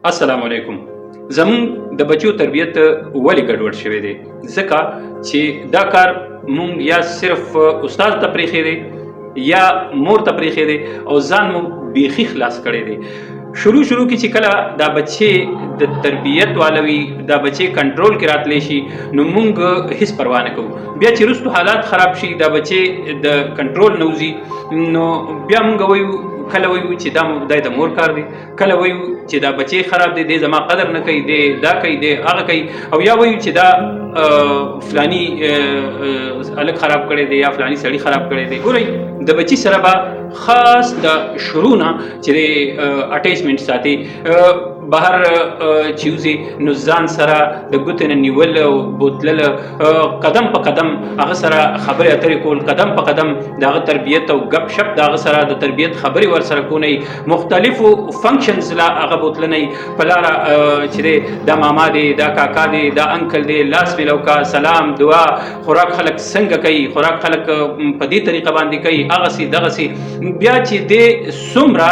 السلام علیکم. زمون د بچو تربیت ولې ګډوډ شوی دی؟ ځکه چې دا کار مونږ یا صرف استاد ته پرېښی دی یا مور ته پرېښی دی او ځان مو بیخي خلاص کړی دی. شروع کې چې کله دا بچې د تربیت والوي دا بچې کنټرول کې راتلی شي نو مونږ هیڅ پروا نه کوو. بیا چې وروستو حالات خراب شي دا بچې د کنټرول نه وځي نو بیا مونږ وایو کله وایو چې دا د مور کار دی، کله وایو چې دا بچې خراب دی زما قدر نه کوي، دی دا کوي دی هغه کوي، او یا وایو چې دا فلانی هلک خراب کړی دی یا فلانی سړي خراب کړی دی. ګورئ د بچي سره به خاص د شروع نه چې د اټیچمنټ ساتي، بهر چې وځي نو ځان سره د ګوتې نه نیول او بوتلل، قدم په قدم هغه سره خبرې اترې کول، قدم په قدم د هغه تربیت او ګپ شپ د هغه سره د تربیت خبرې ورسره کونی، مختلفو فنکشنز لا هغه بوتلنی په لاره چې دی دا ماما دی دا کاکا دی دا انکل دی، لاس میلو کا، سلام دعا، خوراک خلک څنګه کوي، خوراک خلک په دې طریقه باندې کوي، هغسې دغسې. بیا چې دی څومره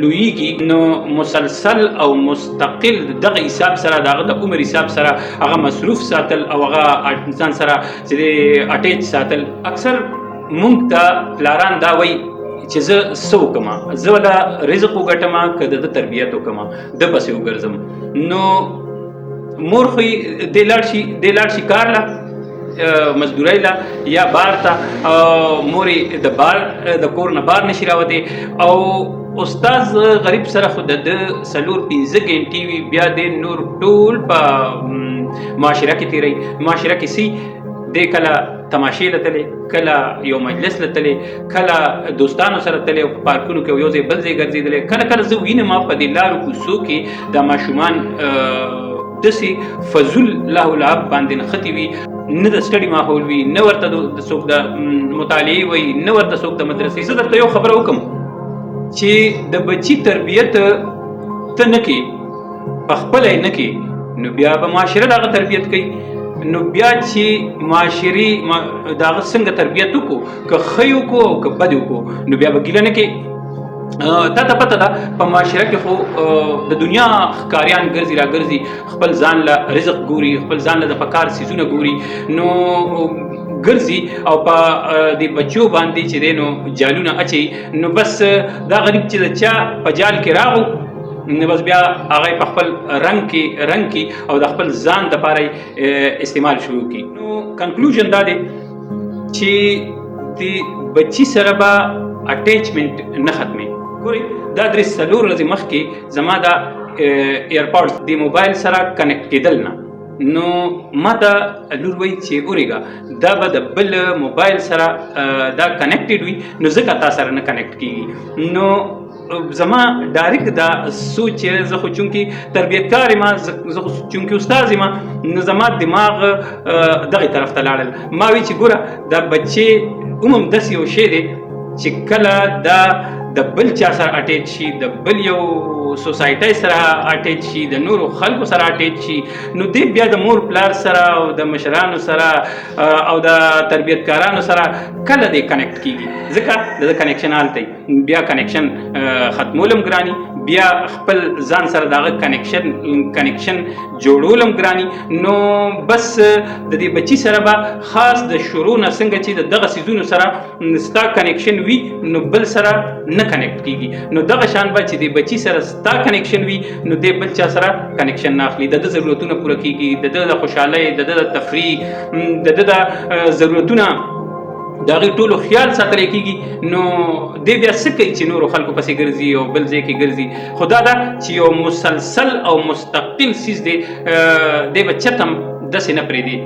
لویږي نو مسلسل او مستقل دغه حساب سره دغه د عمر حساب سره هغه مصروف ساتل او هغه انسان سره چې دی اټیچ ساتل. اکثر مونږ ته پلاران دا وایي چې زه څه وکړم، زه وله رزق وګټم که د تربیت وکړم د پسې وګرځم. نو مور خو دی لاړ شي کار له مزدورۍ له یا بار ته، مورې د کور نه بار نشي راوتی، او استاد غریب سره خو د 4-5 ګنټې وي، بیا د نور ټول په معاشره کې تیری. معاشره کې سي دی کله تماشې له تللی، کله یو مجلس له تللی، کله دوستانو سره تللی او په پارکونو کې یو ځای بل ځای ګرځېدلی. کله زه وینم په دې لارو کوڅو کې دا ماشومان داسې فضول لهو لعب باندې نښتي وي، نه د سټډي ماحول وي، نه ورته څوک د مطالعې وي، نه ورته څوک د مدرسې. زه درته یو خبره وکړم چې د بچي تربیت ته نه کې پخپله یې نه کې نو بیا به معاشره د هغه تربیت کوي. نو بیا چې معاشري د هغه څنګه تربیت وکړو، که ښه یې وکړو او که بد یې وکړو نو بیا به ګیله نه کوي. تا ته پته ده په معاشره کې خو د دنیا ښکاریان ګرځي را ګرځي، خپل ځان له رزق ګوري، خپل ځان له د پکار څیزونه ګوري، نو ګرځي او په دې بچو باندې چې دی نو جالونه اچوي. نو بس دا غریب چې د چا په جال کې راغو نو بس بیا هغه په خپل رنګ کې او د خپل ځان دپاره استعمال شروع کړي. نو کنکلوژن دا دی چې د بچي سره به اټیچمنټ نه ختمي. ګورئ دا 3-4 ورځې مخکې زما دا ایرپاډز د موبایل سره کنیکټ کېدل نه، نو ما ته لور وایي چې اورېږه دا به د بل موبایل سره دا کنیکټډ وي نو ځکه تا سره نه کنیکټ کېږي. نو زما ډایرکټ دا سوچ زه خو چونکې تربیتکار یم، زه خو چونکې استاد یم، نو زما دماغ دغې طرف ته لاړل. ما وی چې ګوره دا بچې عموم داسې یو شی دی چې کله دا د بل چا سره اټیچ شي، د بل یو سوسایټۍ سره اټیچ شي، د نورو خلکو سره اټیچ شي، نو دی بیا د مور پلار سره او د مشرانو سره او د تربیتکارانو سره کله دی کنیکټ کېږي، ځکه د کنیکشن هلته بیا کنیکشن ختمولم ګراني، بیا خپل ځان سره د هغه کنیکشن جوړولم ګراني. نو بس د دې بچي سره به خاص د شروع نه څنګه چې د دغه څیزونو سره ستا کنیکشن وي نو بل سره نه کنیکټ کېږي، نو دغه شان به چې د بچي سره ستا کنیکشن وي نو دی بل چا سره کنیکشن نه اخلي، د ده ضرورتونه پوره کېږي، د ده د خوشحالۍ، د ده د تفریح، د ده د ضرورتونه د هغې ټولو خیال ساتلی کېږي. نو دی بیا څه کوي چې نورو خلکو پسې ګرځي او بل ځای کې ګرځي. خو دا ده چې یو مسلسل او مستقل څیز دی به چته هم داسې نه پرېږدي.